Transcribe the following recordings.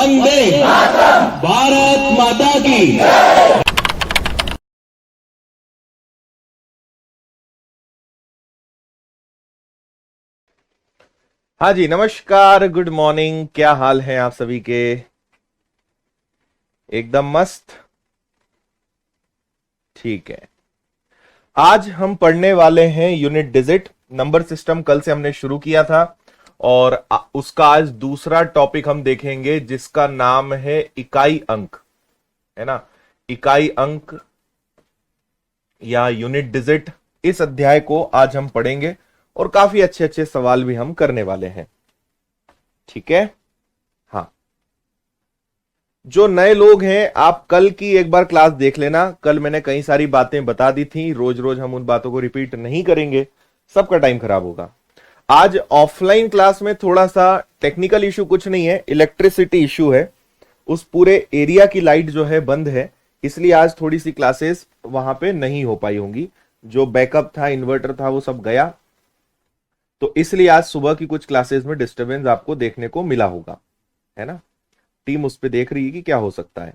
वंदे भारत माता की। हाँ जी, नमस्कार, गुड मॉर्निंग। क्या हाल है आप सभी के? एकदम मस्त। ठीक है, आज हम पढ़ने वाले हैं यूनिट डिजिट। नंबर सिस्टम कल से हमने शुरू किया था और उसका आज दूसरा टॉपिक हम देखेंगे जिसका नाम है इकाई अंक, है ना। इकाई अंक या यूनिट डिजिट, इस अध्याय को आज हम पढ़ेंगे और काफी अच्छे अच्छे सवाल भी हम करने वाले हैं। ठीक है, हाँ। जो नए लोग हैं, आप कल की एक बार क्लास देख लेना। कल मैंने कई सारी बातें बता दी थी, रोज रोज हम उन बातों को रिपीट नहीं करेंगे, सबका टाइम खराब होगा। आज ऑफलाइन क्लास में थोड़ा सा टेक्निकल इशू कुछ नहीं है, इलेक्ट्रिसिटी इशू है। उस पूरे एरिया की लाइट जो है बंद है, इसलिए आज थोड़ी सी क्लासेस वहां पे नहीं हो पाई होंगी। जो बैकअप था, इन्वर्टर था, वो सब गया, तो इसलिए आज सुबह की कुछ क्लासेस में डिस्टरबेंस आपको देखने को मिला होगा, है ना। टीम उस पे देख रही है कि क्या हो सकता है।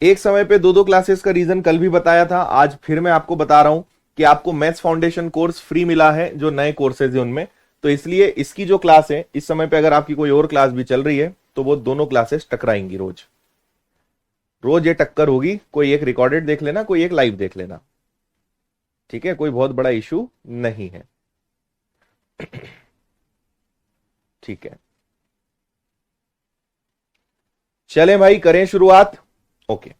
एक समय पे दो दो क्लासेस का रीजन कल भी बताया था, आज फिर मैं आपको बता रहा हूं कि आपको मैथ्स फाउंडेशन कोर्स फ्री मिला है, जो नए कोर्सेज है उनमें। तो इसलिए इसकी जो क्लास है, इस समय पे अगर आपकी कोई और क्लास भी चल रही है तो वो दोनों क्लासेस टकराएंगी। रोज रोज ये टक्कर होगी। कोई एक रिकॉर्डेड देख लेना, कोई एक लाइव देख लेना, ठीक है। कोई बहुत बड़ा इशू नहीं है। ठीक है, चलें भाई, करें शुरुआत। ओके,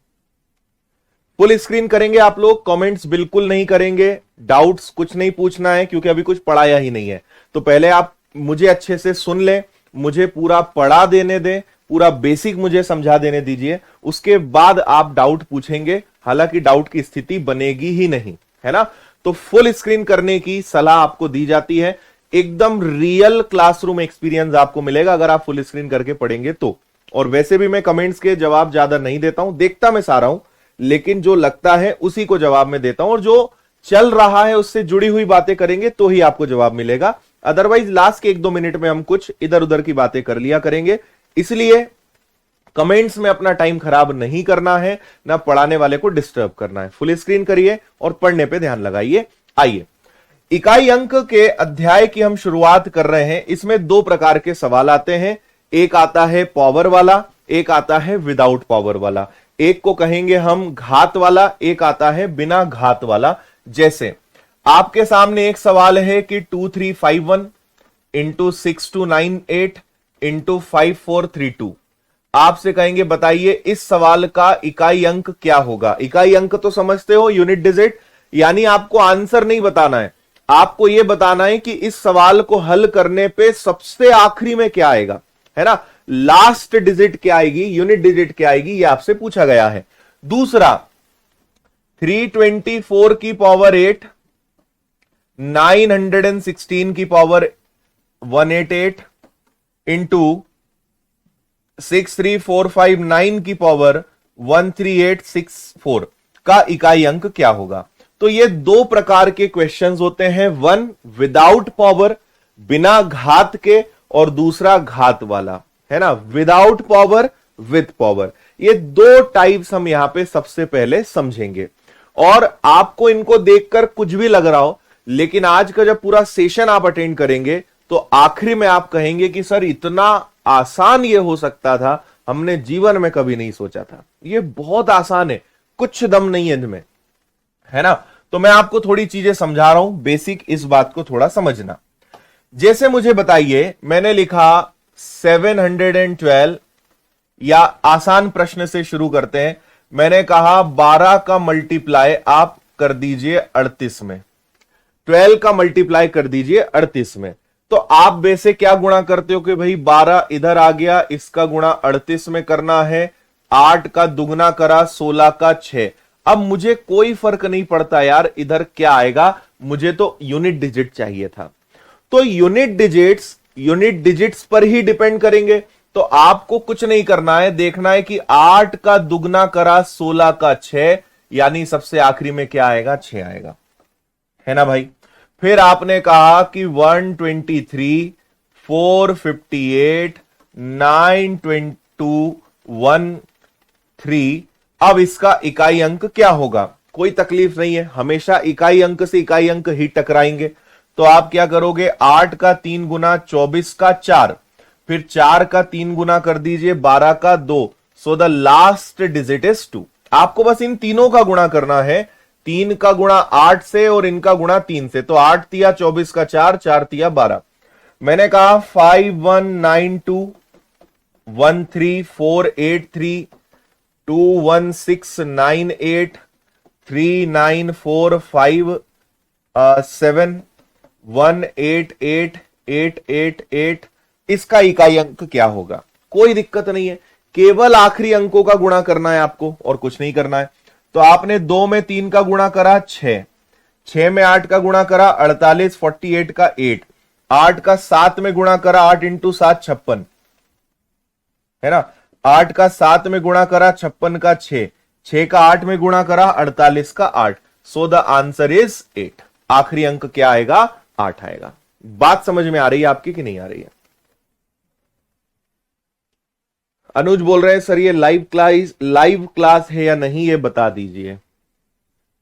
फुल स्क्रीन करेंगे आप लोग, कमेंट्स बिल्कुल नहीं करेंगे, डाउट्स कुछ नहीं पूछना है क्योंकि अभी कुछ पढ़ाया ही नहीं है। तो पहले आप मुझे अच्छे से सुन लें, मुझे पूरा पढ़ा देने दें, पूरा बेसिक मुझे समझा देने दीजिए, उसके बाद आप डाउट पूछेंगे। हालांकि डाउट की स्थिति बनेगी ही नहीं, है ना। तो फुल स्क्रीन करने की सलाह आपको दी जाती है। एकदम रियल क्लासरूम एक्सपीरियंस आपको मिलेगा अगर आप फुल स्क्रीन करके पढ़ेंगे तो। और वैसे भी मैं कमेंट्स के जवाब ज्यादा नहीं देता हूं, देखता मैं सारा हूं, लेकिन जो लगता है उसी को जवाब में देता हूं, और जो चल रहा है उससे जुड़ी हुई बातें करेंगे तो ही आपको जवाब मिलेगा। अदरवाइज लास्ट के 1-2 मिनट में हम कुछ इधर उधर की बातें कर लिया करेंगे। इसलिए कमेंट्स में अपना टाइम खराब नहीं करना है, ना पढ़ाने वाले को डिस्टर्ब करना है। फुल स्क्रीन करिए और पढ़ने पे ध्यान लगाइए। आइए, इकाई अंक के अध्याय की हम शुरुआत कर रहे हैं। इसमें दो प्रकार के सवाल आते हैं, एक आता है पावर वाला, एक आता है विदाउट पावर वाला। एक को कहेंगे हम घात वाला, एक आता है बिना घात वाला। जैसे आपके सामने एक सवाल है कि 2351 इंटू 6298 इंटू 5432। आपसे कहेंगे बताइए इस सवाल का इकाई अंक क्या होगा। इकाई अंक तो समझते हो, यूनिट डिजिट, यानी आपको आंसर नहीं बताना है, आपको यह बताना है कि इस सवाल को हल करने पे सबसे आखिरी में क्या आएगा, है ना। लास्ट डिजिट क्या आएगी, यूनिट डिजिट क्या आएगी, यह आपसे पूछा गया है। दूसरा, 324 की पावर 8, 916 की पावर 188 इंटू 63459 की पावर 13864 का इकाई अंक क्या होगा। तो ये दो प्रकार के क्वेश्चंस होते हैं, वन विदाउट पावर, बिना घात के, और दूसरा घात वाला, है ना, विदाउट पावर विद पावर। ये दो टाइप्स हम यहां पे सबसे पहले समझेंगे। और आपको इनको देखकर कुछ भी लग रहा हो, लेकिन आज का जब पूरा सेशन आप अटेंड करेंगे तो आखिरी में आप कहेंगे कि सर इतना आसान ये हो सकता था, हमने जीवन में कभी नहीं सोचा था। ये बहुत आसान है, कुछ दम नहीं है इनमें, है ना। तो मैं आपको थोड़ी चीजें समझा रहा हूं, बेसिक इस बात को थोड़ा समझना। जैसे मुझे बताइए, मैंने लिखा 712, या आसान प्रश्न से शुरू करते हैं। मैंने कहा 12 का मल्टीप्लाई आप कर दीजिए 38 में, 12 का मल्टीप्लाई कर दीजिए 38 में। तो आप वैसे क्या गुणा करते हो कि भाई 12 इधर आ गया, इसका गुणा 38 में करना है, 8 का दुगना करा 16 का 6। अब मुझे कोई फर्क नहीं पड़ता यार इधर क्या आएगा, मुझे तो यूनिट डिजिट चाहिए था। तो यूनिट डिजिट्स पर ही डिपेंड करेंगे। तो आपको कुछ नहीं करना है, देखना है कि 8 का दुगना करा 16 का 6, यानी सबसे आखिरी में क्या आएगा, 6 आएगा, है ना भाई। फिर आपने कहा कि 123, 458, 1 3। अब इसका इकाई अंक क्या होगा? कोई तकलीफ नहीं है, हमेशा इकाई अंक से इकाई अंक ही टकराएंगे। तो आप क्या करोगे, 8 का 3 गुना 24 का 4, फिर 4 का 3 गुना कर दीजिए 12 का 2। So the last digit is 2। आपको बस इन तीनों का गुणा करना है, 3 का गुणा 8 से और इनका गुणा 3 से। तो 8 तिया 24 का 4, 4 तिया 12। मैंने कहा 5192 13483 21698 3945 7 188888। इसका इकाई अंक क्या होगा? कोई दिक्कत नहीं है, केवल आखिरी अंकों का गुणा करना है आपको और कुछ नहीं करना है। तो आपने 2 में 3 का गुणा करा 6, 6 में 8 का गुणा करा 48, 48 का 8, 8 का 7 में गुणा करा 8 इंटू 7 56 है ना। 8 का 7 में गुणा करा 56 का 6, 6 का 8 में गुणा करा 48 का 8। So the answer is 8। आखिरी अंक क्या आएगा? 8 आएगा। बात समझ में आ रही है आपकी कि नहीं आ रही है? अनुज बोल रहे हैं सर ये लाइव क्लास है या नहीं, ये बता दीजिए।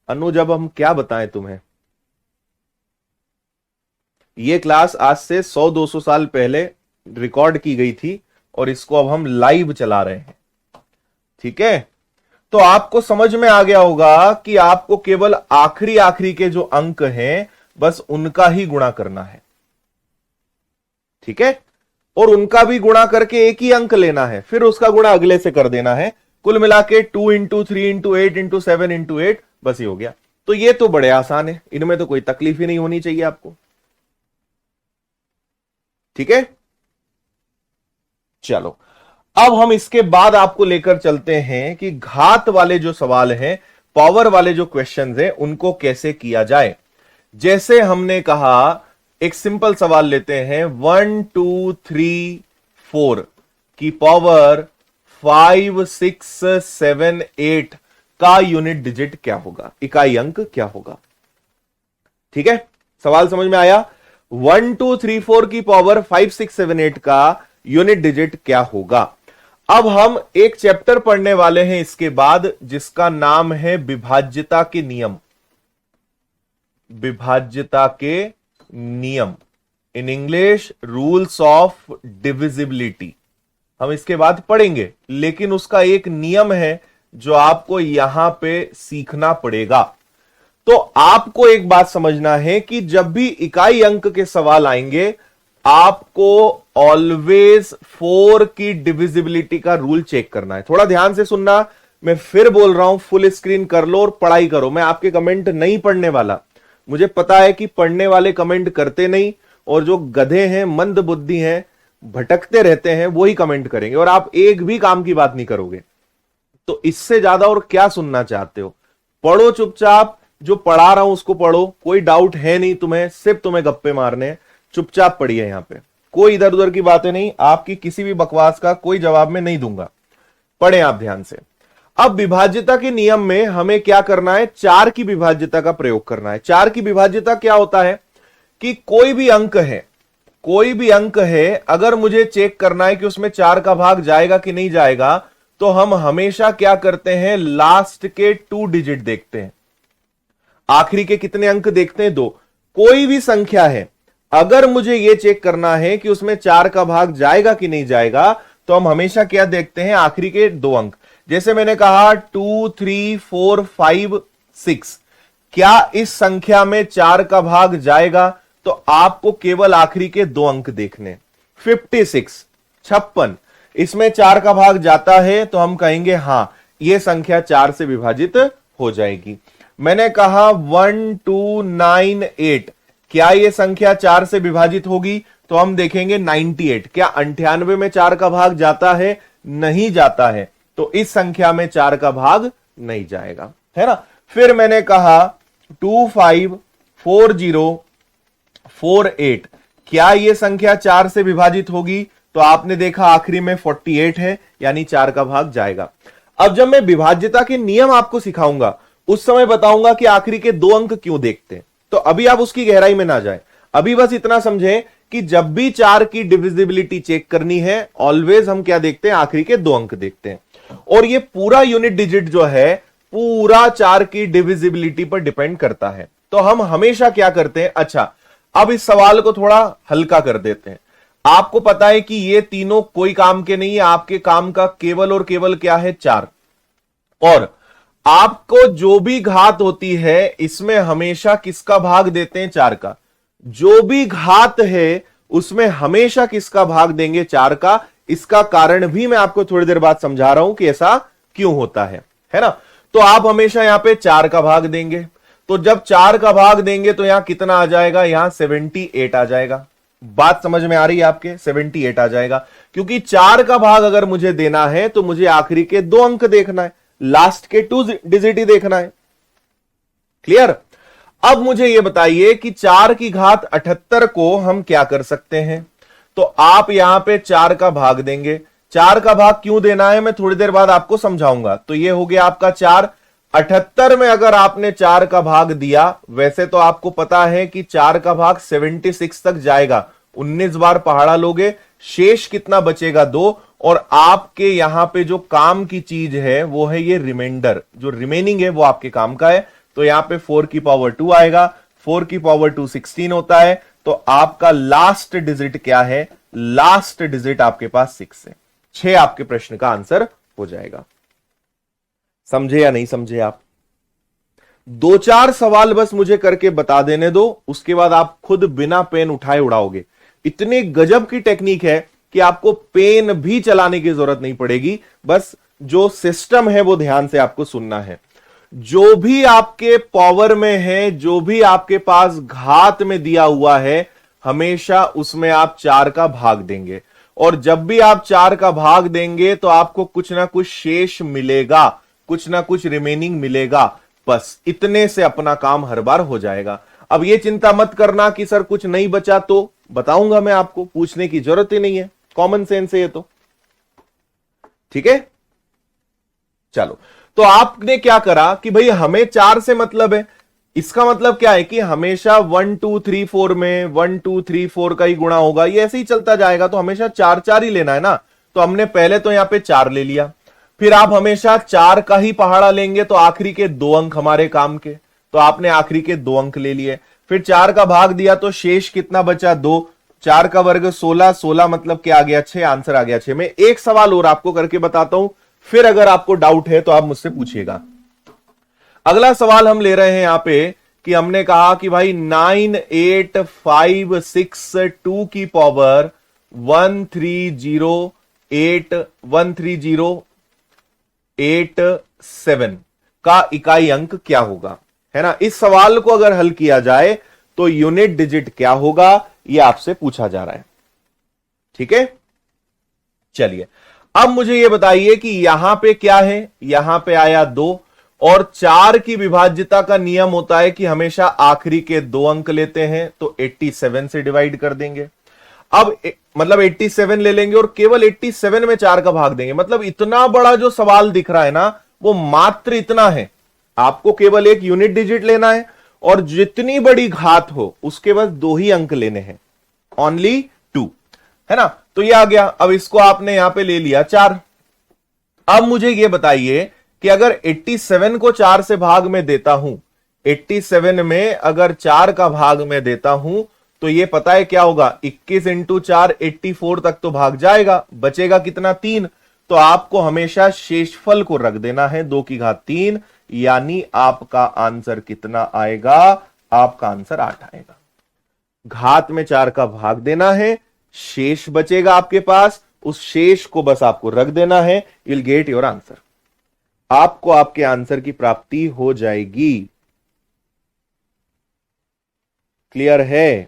अनुज अब हम क्या बताएं तुम्हें? ये क्लास आज से 100-200 साल पहले रिकॉर्ड की गई थी और इसको अब हम लाइव चला रहे हैं, ठीक है। तो आपको समझ में आ गया होगा कि आपको केवल आखिरी के जो अंक हैं बस उनका ही गुणा करना है, ठीक है। और उनका भी गुणा करके एक ही अंक लेना है, फिर उसका गुणा अगले से कर देना है। कुल मिला के 2 इंटू 3 इंटू 8 इंटू 7 इंटू 8, बस ये हो गया। तो ये तो बड़े आसान है, इनमें तो कोई तकलीफ ही नहीं होनी चाहिए आपको, ठीक है। चलो अब हम इसके बाद आपको लेकर चलते हैं कि घात वाले जो सवाल हैं, पावर वाले जो क्वेश्चंस हैं, उनको कैसे किया जाए। जैसे हमने कहा, एक सिंपल सवाल लेते हैं, 1 2 3 4 की पावर 5 6 7 8 का यूनिट डिजिट क्या होगा, इकाई अंक क्या होगा, ठीक है। सवाल समझ में आया? 1 2 3 4 की पावर 5 6 7 8 का यूनिट डिजिट क्या होगा। अब हम एक चैप्टर पढ़ने वाले हैं इसके बाद, जिसका नाम है विभाज्यता के नियम। विभाज्यता के नियम, in English rules of divisibility. हम इसके बाद पढ़ेंगे, लेकिन उसका एक नियम है जो आपको यहां पे सीखना पड़ेगा। तो आपको एक बात समझना है कि जब भी इकाई अंक के सवाल आएंगे, आपको ऑलवेज 4 की डिविजिबिलिटी का रूल चेक करना है। थोड़ा ध्यान से सुनना, मैं फिर बोल रहा हूं, फुल स्क्रीन कर लो और पढ़ाई करो। मैं आपके कमेंट नहीं पढ़ने वाला, मुझे पता है कि पढ़ने वाले कमेंट करते नहीं, और जो गधे हैं, मंद बुद्धि हैं, भटकते रहते हैं, वो ही कमेंट करेंगे, और आप एक भी काम की बात नहीं करोगे। तो इससे ज्यादा और क्या सुनना चाहते हो? पढ़ो चुपचाप, जो पढ़ा रहा हूं उसको पढ़ो। कोई डाउट है नहीं तुम्हें, सिर्फ तुम्हें गप्पे मारने हैं। चुपचाप पढ़िए, यहां पे कोई इधर उधर की बातें नहीं, आपकी किसी भी बकवास का कोई जवाब मैं नहीं दूंगा। पढ़ें आप ध्यान से। अब विभाज्यता के नियम में हमें क्या करना है? 4 की विभाज्यता का प्रयोग करना है। 4 की विभाज्यता क्या होता है कि कोई भी अंक है, अगर मुझे चेक करना है कि उसमें 4 का भाग जाएगा कि नहीं जाएगा, तो हम हमेशा क्या करते हैं? लास्ट के 2 डिजिट देखते हैं। आखिरी के कितने अंक देखते हैं? 2। कोई भी संख्या है, अगर मुझे यह चेक करना है कि उसमें 4 का भाग जाएगा कि नहीं जाएगा, तो हम हमेशा क्या देखते हैं? आखिरी के 2 अंक। जैसे मैंने कहा 2 3 4 5 6, क्या इस संख्या में 4 का भाग जाएगा? तो आपको केवल आखिरी के 2 अंक देखने। 56 56, इसमें 4 का भाग जाता है, तो हम कहेंगे हां, यह संख्या 4 से विभाजित हो जाएगी। मैंने कहा 1298, क्या यह संख्या 4 से विभाजित होगी? तो हम देखेंगे 98, क्या 98 में 4 का भाग जाता है? नहीं जाता है, तो इस संख्या में 4 का भाग नहीं जाएगा, है ना। फिर मैंने कहा 254048, क्या यह संख्या 4 से विभाजित होगी? तो आपने देखा आखिरी में 48 है, यानी 4 का भाग जाएगा। अब जब मैं विभाज्यता के नियम आपको सिखाऊंगा, उस समय बताऊंगा कि आखिरी के 2 अंक क्यों देखते हैं। तो अभी आप उसकी गहराई में ना जाए, अभी बस इतना समझें कि जब भी 4 की डिविजिबिलिटी चेक करनी है ऑलवेज हम क्या देखते हैं, आखिरी के 2 अंक देखते हैं। और ये पूरा यूनिट डिजिट जो है पूरा 4 की डिविजिबिलिटी पर डिपेंड करता है। तो हम हमेशा क्या करते हैं, अच्छा अब इस सवाल को थोड़ा हल्का कर देते हैं। आपको पता है कि ये तीनों कोई काम के नहीं है, आपके काम का केवल और केवल क्या है, 4। और आपको जो भी घात होती है इसमें हमेशा किसका भाग देते हैं, 4 का। जो भी घात है उसमें हमेशा किसका भाग देंगे, 4 का। इसका कारण भी मैं आपको थोड़ी देर बाद समझा रहा हूं कि ऐसा क्यों होता है ना। तो आप हमेशा यहां पे 4 का भाग देंगे। तो जब 4 का भाग देंगे तो यहां कितना आ जाएगा, यहां 78 आ जाएगा। बात समझ में आ रही है आपके, 78 आ जाएगा। क्योंकि 4 का भाग अगर मुझे देना है तो मुझे आखिरी के 2 अंक देखना है, लास्ट के 2 डिजिट ही देखना है। क्लियर। अब मुझे यह बताइए कि 4 की घात 78 को हम क्या कर सकते हैं। तो आप यहां पे 4 का भाग देंगे। 4 का भाग क्यों देना है मैं थोड़ी देर बाद आपको समझाऊंगा। तो यह हो गया आपका 4। 78 में अगर आपने 4 का भाग दिया, वैसे तो आपको पता है कि 4 का भाग 76 तक जाएगा। 19 बार पहाड़ा लोगे, शेष कितना बचेगा, 2। और आपके यहां पे जो काम की चीज है वो है ये रिमाइंडर, जो रिमेनिंग है वो आपके काम का है। तो यहां पे 4 की पावर 2 आएगा। 4 की पावर 2 16 होता है। तो आपका लास्ट डिजिट क्या है, लास्ट डिजिट आपके पास 6 है। 6 आपके प्रश्न का आंसर हो जाएगा। समझे या नहीं समझे आप? 2-4 सवाल बस मुझे करके बता देने दो, उसके बाद आप खुद बिना पेन उठाए उड़ाओगे। इतनी गजब की टेक्निक है कि आपको पेन भी चलाने की जरूरत नहीं पड़ेगी। बस जो सिस्टम है वो ध्यान से आपको सुनना है। जो भी आपके पावर में है, जो भी आपके पास घात में दिया हुआ है, हमेशा उसमें आप 4 का भाग देंगे। और जब भी आप 4 का भाग देंगे तो आपको कुछ ना कुछ शेष मिलेगा, कुछ ना कुछ रिमेनिंग मिलेगा। बस इतने से अपना काम हर बार हो जाएगा। अब ये चिंता मत करना कि सर कुछ नहीं बचा, तो बताऊंगा मैं आपको, पूछने की जरूरत ही नहीं है, कॉमन सेंस है ये तो। ठीक है, चलो। तो आपने क्या करा कि भाई हमें 4 से मतलब है। इसका मतलब क्या है कि हमेशा 1 2 3 4 में 1 2 3 4 का ही गुणा होगा, ये ऐसे ही चलता जाएगा। तो हमेशा 4 ही लेना है ना। तो हमने पहले तो यहां पे 4 ले लिया, फिर आप हमेशा 4 का ही पहाड़ा लेंगे तो आखिरी के 2 अंक हमारे काम के। तो आपने आखिरी के 2 अंक ले लिए, फिर 4 का भाग दिया तो शेष कितना बचा, 2। 4 का वर्ग 16, 16 मतलब क्या आ गया, 6। आंसर आ गया 6। मैं एक सवाल और आपको करके बताता हूं, फिर अगर आपको डाउट है तो आप मुझसे पूछिएगा। अगला सवाल हम ले रहे हैं यहां पे कि हमने कहा कि भाई 98562 की पावर 13087 का इकाई अंक क्या होगा, है ना। इस सवाल को अगर हल किया जाए तो यूनिट डिजिट क्या होगा, यह आपसे पूछा जा रहा है। ठीक है, चलिए अब मुझे यह बताइए कि यहां पे क्या है। यहां पे आया 2, और 4 की विभाज्यता का नियम होता है कि हमेशा आखिरी के 2 अंक लेते हैं। तो 87 से डिवाइड कर देंगे। अब मतलब 87 ले लेंगे और केवल 87 में 4 का भाग देंगे। मतलब इतना बड़ा जो सवाल दिख रहा है ना, वो मात्र इतना है। आपको केवल एक यूनिट डिजिट लेना है और जितनी बड़ी घात हो उसके बस 2 ही अंक लेने हैं, ओनली 2, है ना। तो ये आ गया। अब इसको आपने यहां पे ले लिया 4। अब मुझे ये बताइए कि अगर 87 को 4 से भाग में देता हूं, 87 में अगर 4 का भाग में देता हूं तो ये पता है क्या होगा, 21 इंटू 4 84 तक तो भाग जाएगा, बचेगा कितना, 3। तो आपको हमेशा शेषफल को रख देना है, 2 की घात 3, यानी आपका आंसर कितना आएगा, आपका आंसर 8 आएगा। घात में 4 का भाग देना है, शेष बचेगा आपके पास, उस शेष को बस आपको रख देना है, you will get your answer. आपको आपके आंसर की प्राप्ति हो जाएगी। क्लियर है?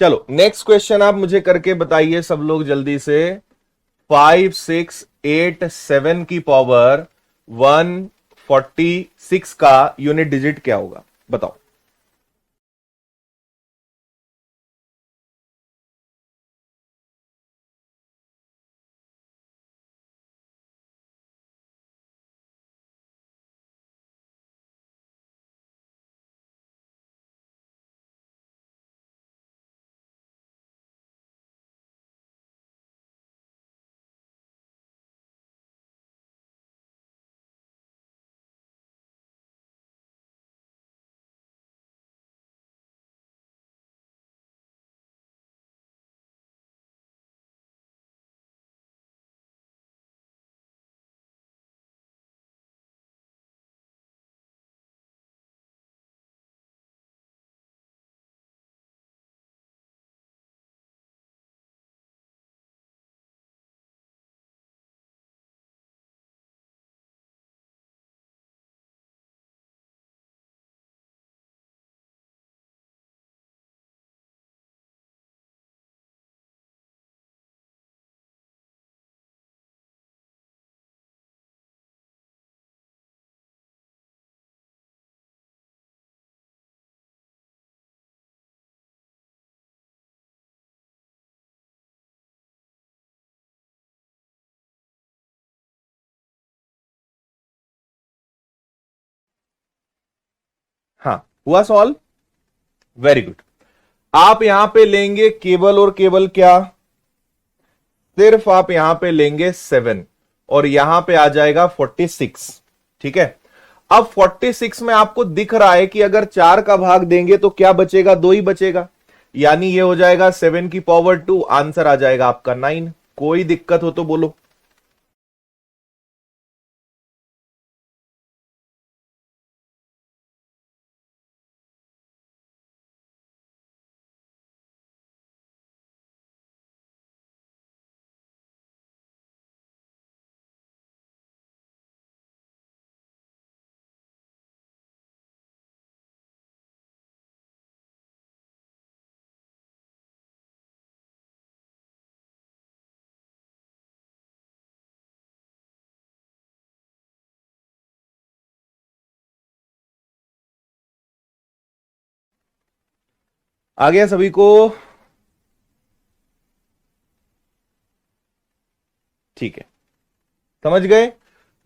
चलो नेक्स्ट क्वेश्चन आप मुझे करके बताइए सब लोग जल्दी से। 5687 की पावर 1 46 का यूनिट डिजिट क्या होगा बताओ। हाँ, हुआ सॉल्व। Very good. आप यहां पे लेंगे केवल और केवल क्या, सिर्फ आप यहां पे लेंगे 7 और यहां पे आ जाएगा 46। ठीक है, अब 46 में आपको दिख रहा है कि अगर 4 का भाग देंगे तो क्या बचेगा, 2 ही बचेगा, यानी ये हो जाएगा 7 की पावर 2, आंसर आ जाएगा आपका 9। कोई दिक्कत हो तो बोलो। आ गया सभी को? ठीक है, समझ गए।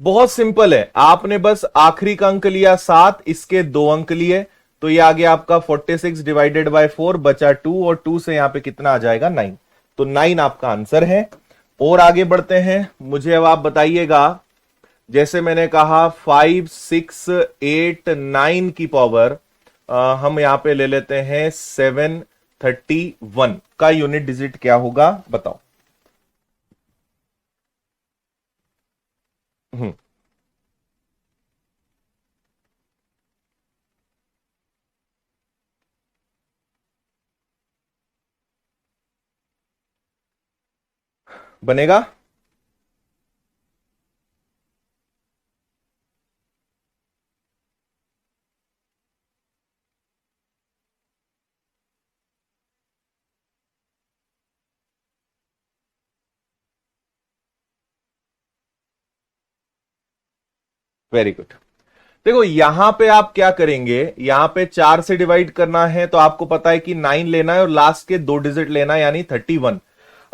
बहुत सिंपल है, आपने बस आखिरी का अंक लिया 7, इसके 2 अंक लिए, तो ये आ गया आपका 46 डिवाइडेड बाय 4, बचा 2 और 2 से यहां पे कितना आ जाएगा 9, तो 9 आपका आंसर है। और आगे बढ़ते हैं, मुझे अब आप बताइएगा, जैसे मैंने कहा 5 6 8 9 की पावर हम यहां पे ले लेते हैं 731 का यूनिट डिजिट क्या होगा बताओ। हम्म, बनेगा? Very good. देखो यहां पे आप क्या करेंगे, यहां पे 4 से डिवाइड करना है तो आपको पता है कि 9 लेना है और लास्ट के 2 डिजिट लेना है यानी 31।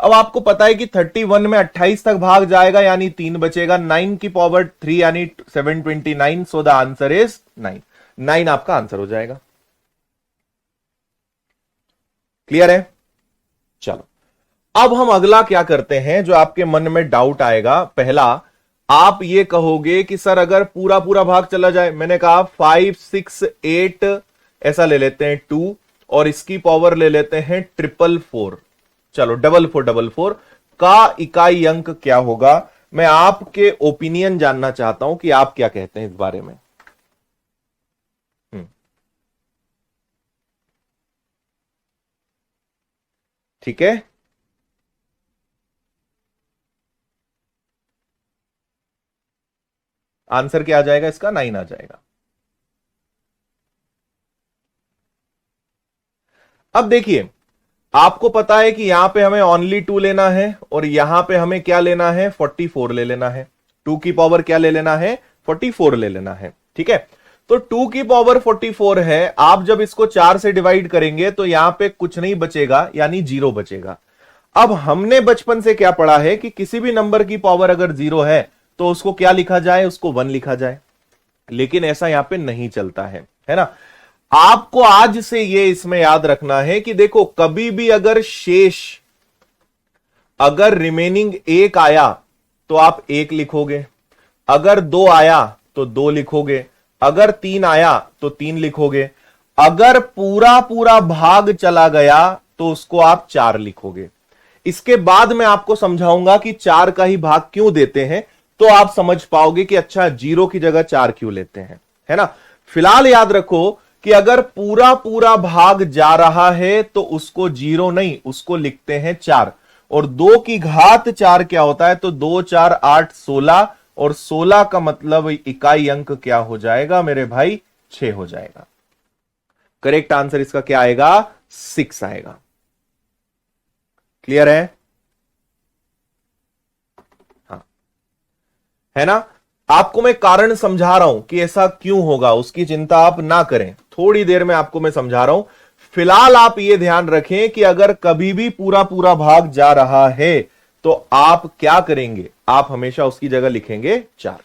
अब आपको पता है कि 31 में 28 तक भाग जाएगा यानी 3 बचेगा, 9 की पावर 3 यानी 729, सो द आंसर इज 9। 9 आपका आंसर हो जाएगा। क्लियर है? चलो, अब हम अगला क्या करते हैं, जो आपके मन में डाउट आएगा। पहला, आप ये कहोगे कि सर अगर पूरा पूरा भाग चला जाए, मैंने कहा 5 6 8 ऐसा ले लेते हैं 2 और इसकी पावर ले लेते हैं 444, चलो 4444 का इकाई अंक क्या होगा। मैं आपके ओपिनियन जानना चाहता हूं कि आप क्या कहते हैं इस बारे में। ठीक है, आंसर क्या आ जाएगा इसका, 9 आ जाएगा। अब देखिए, आपको पता है कि यहां पे हमें ओनली 2 लेना है और यहां पे हमें क्या लेना है, 44 ले लेना है। 2 की पावर क्या ले लेना है, 44 ले लेना है, ठीक है। तो 2 की पावर 44 है, आप जब इसको 4 से डिवाइड करेंगे तो यहां पे कुछ नहीं बचेगा, यानी 0 बचेगा। अब हमने बचपन से क्या पढ़ा है कि किसी भी नंबर की पावर अगर 0 है तो उसको क्या लिखा जाए, उसको 1 लिखा जाए, लेकिन ऐसा यहां पे नहीं चलता है ना। आपको आज से ये इसमें याद रखना है कि देखो, कभी भी अगर शेष, अगर रिमेनिंग 1 आया तो आप 1 लिखोगे, अगर 2 आया तो 2 लिखोगे, अगर 3 आया तो 3 लिखोगे, अगर पूरा पूरा भाग चला गया तो उसको आप 4 लिखोगे। इसके बाद मैं आपको समझाऊंगा कि 4 का ही भाग क्यों देते हैं, तो आप समझ पाओगे कि अच्छा 0 की जगह 4 क्यों लेते हैं, है ना। फिलहाल याद रखो कि अगर पूरा पूरा भाग जा रहा है तो उसको 0 नहीं, उसको लिखते हैं 4। और 2 की घात 4 क्या होता है, तो 2 4 8 16, और 16 का मतलब इकाई अंक क्या हो जाएगा मेरे भाई, 6 हो जाएगा। करेक्ट आंसर इसका क्या आएगा, 6 आएगा। क्लियर है, हाँ, है ना। आपको मैं कारण समझा रहा हूं कि ऐसा क्यों होगा, उसकी चिंता आप ना करें, थोड़ी देर में आपको मैं समझा रहा हूं। फिलहाल आप ये ध्यान रखें कि अगर कभी भी पूरा पूरा भाग जा रहा है तो आप क्या करेंगे, आप हमेशा उसकी जगह लिखेंगे 4,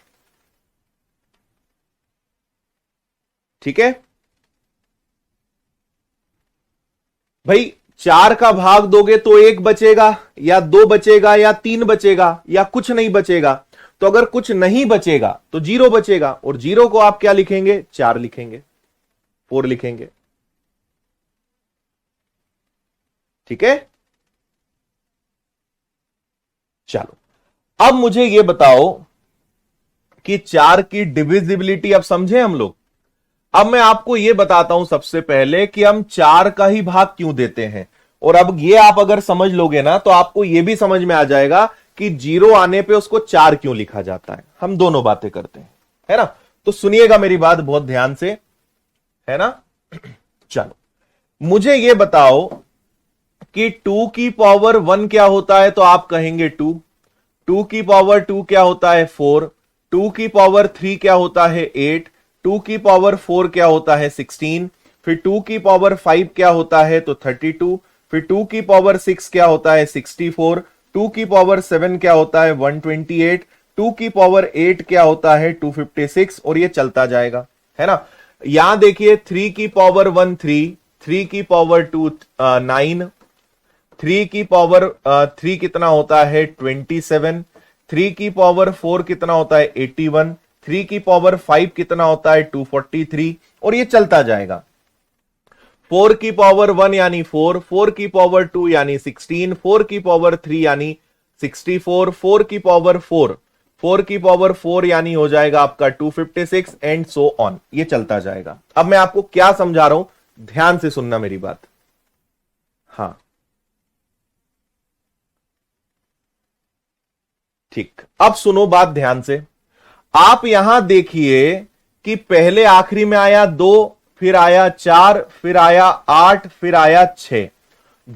ठीक है भाई। 4 का भाग दोगे तो 1 बचेगा, या 2 बचेगा, या 3 बचेगा, या कुछ नहीं बचेगा। तो अगर कुछ नहीं बचेगा तो 0 बचेगा, और 0 को आप क्या लिखेंगे, 4 लिखेंगे, 4 लिखेंगे, ठीक है। चलो, अब मुझे यह बताओ कि 4 की डिविजिबिलिटी अब समझे हम लोग। अब मैं आपको यह बताता हूं सबसे पहले कि हम 4 का ही भाग क्यों देते हैं, और अब ये आप अगर समझ लोगे ना तो आपको यह भी समझ में आ जाएगा कि 0 आने पे उसको 4 क्यों लिखा जाता है। हम दोनों बातें करते हैं, है ना। तो सुनिएगा मेरी बात बहुत ध्यान से, है ना। चलो, मुझे यह बताओ कि 2 की पावर 1 क्या होता है, तो आप कहेंगे 2। 2 की पावर 2 क्या होता है, 4। 2 की पावर 3 क्या होता है, 8। 2 की पावर 4 क्या होता है, 16। फिर 2 की पावर 5 क्या होता है, तो 32। फिर 2 की पावर 6 क्या होता है, 64। 2 की पावर 7 क्या होता है, 128। 2 की पावर 8 क्या होता है, 256, और ये चलता जाएगा, है ना। यहां देखिए, 3 की पावर 1 3, 3 की पावर 2 9, 3 की पावर 3 कितना होता है, 27। 3 की पावर 4 कितना होता है, 81। 3 की पावर 5 कितना होता है, 243, और ये चलता जाएगा। 4 की पावर 1 यानी 4, 4 की पावर 2 यानी 16, 4 की पावर 3 यानी 64, 4 की पावर 4, 4 की पावर 4 यानी हो जाएगा आपका 256, एंड सो ऑन, ये चलता जाएगा। अब मैं आपको क्या समझा रहा हूं, ध्यान से सुनना मेरी बात। हां, ठीक, अब सुनो बात ध्यान से। आप यहां देखिए कि पहले आखिरी में आया 2, फिर आया 4, फिर आया 8, फिर आया 6।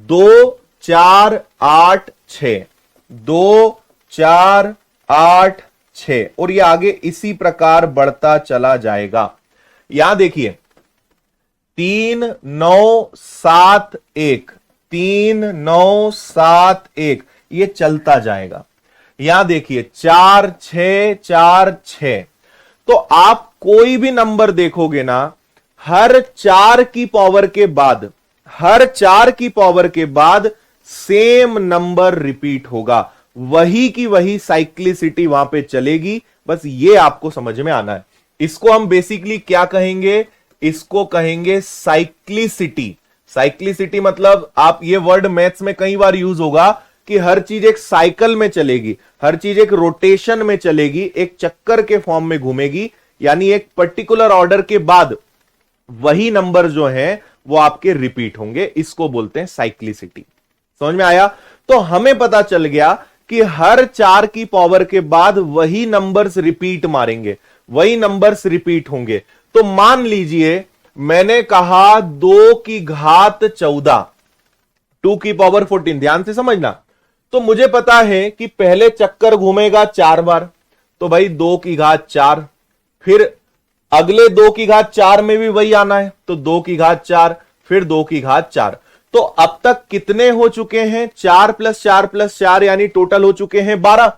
2 4 8 6, 2 4 8 6, और ये आगे इसी प्रकार बढ़ता चला जाएगा। यहां देखिए, 3 9 7 1, 3 9 7 1, ये चलता जाएगा। यहां देखिए 4 6 4 6। तो आप कोई भी नंबर देखोगे ना, हर 4 की पावर के बाद, हर 4 की पावर के बाद सेम नंबर रिपीट होगा, वही की वही साइक्लिसिटी वहां पे चलेगी। बस ये आपको समझ में आना है। इसको हम बेसिकली क्या कहेंगे, इसको कहेंगे साइक्लिसिटी। साइक्लिसिटी मतलब, आप ये वर्ड मैथ्स में कई बार यूज होगा कि हर चीज एक साइकिल में चलेगी, हर चीज एक रोटेशन में चलेगी, एक चक्कर के फॉर्म में घूमेगी, यानी एक पर्टिकुलर ऑर्डर के बाद वही नंबर जो है वो आपके रिपीट होंगे। इसको बोलते हैं साइक्लिसिटी। समझ में आया। तो हमें पता चल गया कि हर 4 की पावर के बाद वही नंबर्स रिपीट मारेंगे, वही नंबर्स रिपीट होंगे। तो मान लीजिए मैंने कहा 2 की घात 14, 2 की पावर 14, ध्यान से समझना। तो मुझे पता है कि पहले चक्कर घूमेगा 4 बार, तो भाई 2 की घात 4, फिर अगले 2 की घात 4 में भी वही आना है, तो 2 की घात 4, फिर 2 की घात 4। तो अब तक कितने हो चुके हैं? 4 प्लस 4 प्लस 4, यानी टोटल हो चुके हैं 12।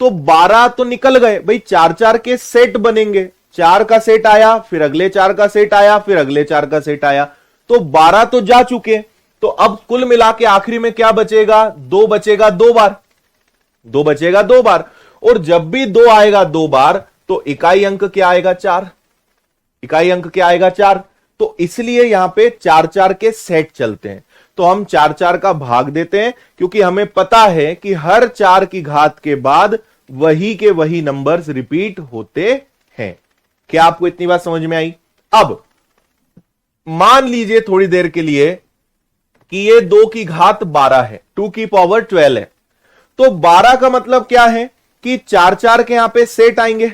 तो 12 तो निकल गए भाई, 4 4 के सेट बनेंगे। 4 का सेट आया, फिर अगले 4 का सेट आया, फिर अगले 4 का सेट आया, तो 12 तो जा चुके। तो अब कुल मिला के आखिरी में क्या बचेगा? 2 बचेगा 2 बार, 2 बचेगा 2 बार। और जब भी 2 आएगा 2 बार, तो इकाई अंक क्या आएगा? 4। इकाई अंक क्या आएगा? 4। तो इसलिए यहां पे 4 4 के सेट चलते हैं। तो हम 4 4 का भाग देते हैं, क्योंकि हमें पता है कि हर 4 की घात के बाद वही के वही नंबर्स रिपीट होते हैं। क्या आपको इतनी बात समझ में आई? अब मान लीजिए थोड़ी देर के लिए कि ये 2 की घात 12 है, 2 की पावर 12 है। तो 12 का मतलब क्या है कि 4 4 के यहां पे सेट आएंगे,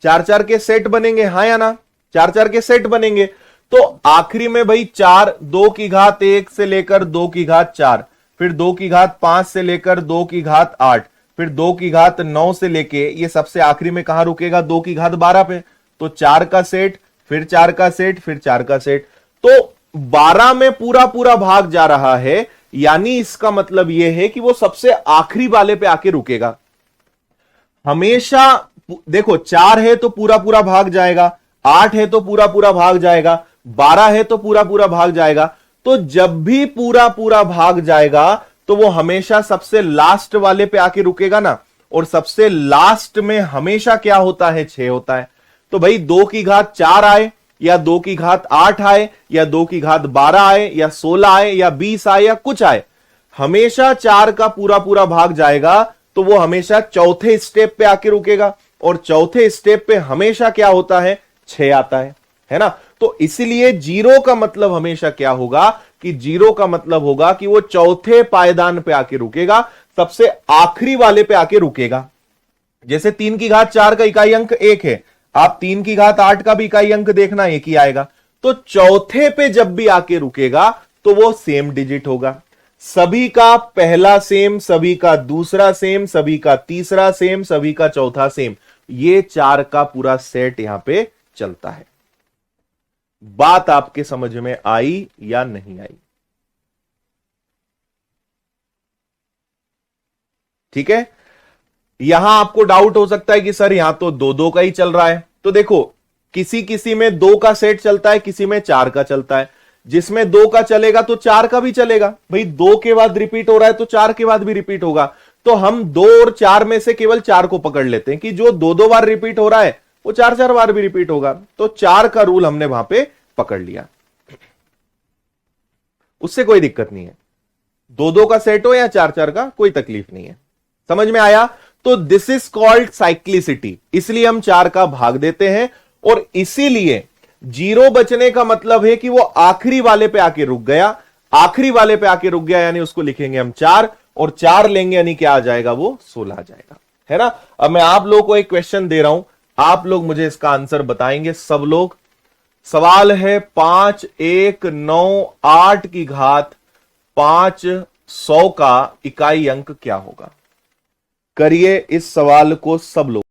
4 4 के सेट बनेंगे, हां या ना? 4 4 के सेट बनेंगे। तो आखिरी में भाई 4, 2 की घात 1 से लेकर 2 की घात 4, फिर 2 की घात 5 से लेकर 2 की घात 8, फिर 2 की घात 9 से लेके ये सबसे आखिरी में कहां रुकेगा? 2 की घात 12 पे। तो 4 का सेट, फिर 4 का सेट, फिर 4 का सेट। तो 12 में पूरा पूरा भाग जा रहा है, यानी इसका मतलब यह है कि वो सबसे आखिरी वाले पे आके रुकेगा हमेशा। देखो 4 है तो पूरा पूरा भाग जाएगा, 8 है तो पूरा पूरा भाग जाएगा, 12 है तो पूरा पूरा भाग जाएगा। तो जब भी पूरा पूरा भाग जाएगा, तो वो हमेशा सबसे लास्ट वाले पे आके रुकेगा ना। और सबसे लास्ट में हमेशा क्या होता है? 6 होता है। तो भाई 2 की घात 4 आए, या 2 की घात 8 आए, या 2 की घात 12 आए, या 16 आए, या 20 आए, या कुछ आए, हमेशा 4 का पूरा पूरा भाग जाएगा। तो वो हमेशा चौथे स्टेप पे आके रुकेगा, और चौथे स्टेप पे हमेशा क्या होता है? 6 आता है ना? तो इसलिए जीरो का मतलब हमेशा क्या होगा? कि जीरो का मतलब होगा कि वो चौथे पायदान पे आके रुकेगा, सबसे आखिरी वाले पे आके रुकेगा। जैसे 3 की घात 4 का इकाई अंक 1 है, आप 3 की घात 8 का भी इकाई अंक देखना 1 ही आएगा। तो चौथे पे जब भी आके रुकेगा, तो वो सेम डिजिट होगा। सभी का पहला सेम, सभी का दूसरा सेम, सभी का तीसरा सेम, सभी का चौथा सेम, ये 4 का पूरा सेट यहां पे चलता है। बात आपके समझ में आई या नहीं आई? ठीक है। यहां आपको डाउट हो सकता है कि सर यहां तो 2 2 का ही चल रहा है। तो देखो, किसी किसी में 2 का सेट चलता है, किसी में 4 का चलता है। जिसमें 2 का चलेगा तो 4 का भी चलेगा भाई, 2 के बाद रिपीट हो रहा है तो 4 के बाद भी रिपीट होगा। तो हम 2 और 4 में से केवल 4 को पकड़ लेते हैं कि जो 2 2 बार रिपीट हो रहा है वो 4 4 बार भी रिपीट होगा। तो 4 का रूल हमने वहां पे पकड़ लिया, उससे कोई दिक्कत नहीं है। 2 2 का सेट हो या 4 4 का, कोई तकलीफ नहीं है। समझ में आया? तो दिस इज कॉल्ड साइक्लिसिटी। इसलिए हम 4 का भाग देते हैं, और इसीलिए जीरो बचने का मतलब है कि वो आखिरी वाले पे आके रुक गया। आखिरी वाले पे आके रुक गया यानी उसको लिखेंगे हम 4, और 4 लेंगे यानी क्या आ जाएगा? वो 16 आ जाएगा, है ना? अब मैं आप लोग को एक क्वेश्चन दे रहा हूं, आप लोग मुझे इसका आंसर बताएंगे सब लोग। सवाल है 5 1 9 8 की घात 500 का इकाई अंक क्या होगा? करिए इस सवाल को सब लोग।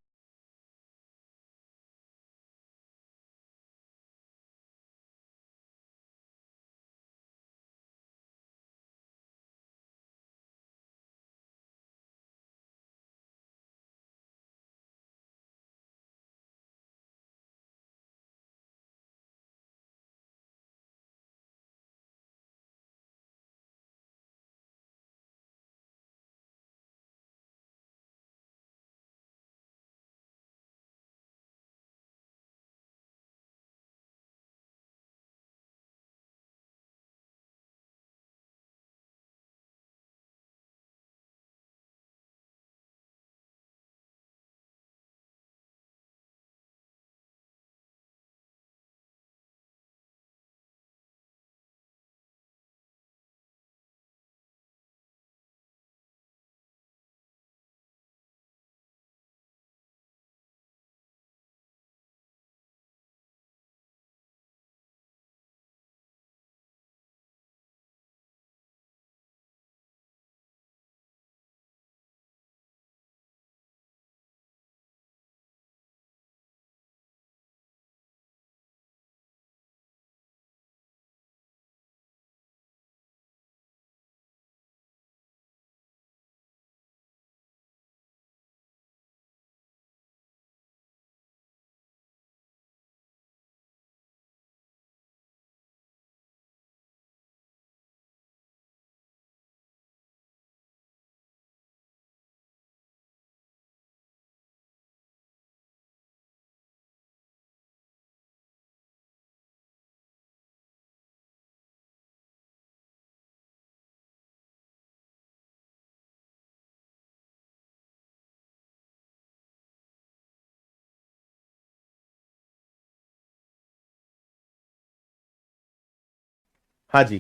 हाँ जी,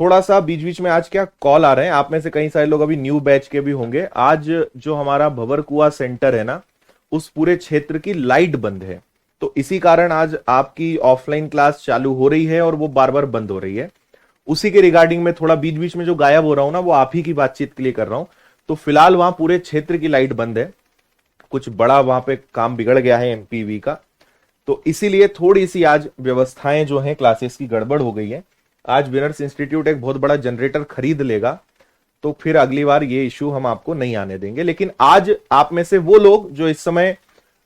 थोड़ा सा बीच बीच में आज क्या कॉल आ रहे हैं, आप में से कई सारे लोग अभी न्यू बैच के भी होंगे। आज जो हमारा भंवर कुआं सेंटर है ना, उस पूरे क्षेत्र की लाइट बंद है, तो इसी कारण आज आपकी ऑफलाइन क्लास चालू हो रही है और वो बार बार बंद हो रही है। उसी के रिगार्डिंग में थोड़ा बीच बीच में जो गायब हो रहा हूं ना, वो आप ही की बातचीत के लिए कर रहा हूं। तो फिलहाल वहां पूरे क्षेत्र की लाइट बंद है, कुछ बड़ा वहां पे काम बिगड़ गया है एमपीवी का, तो इसीलिए थोड़ी सी आज व्यवस्थाएं जो हैं क्लासेस की गड़बड़ हो गई है। आज विनर्स इंस्टीट्यूट एक बहुत बड़ा जनरेटर खरीद लेगा, तो फिर अगली बार ये इश्यू हम आपको नहीं आने देंगे। लेकिन आज आप में से वो लोग जो इस समय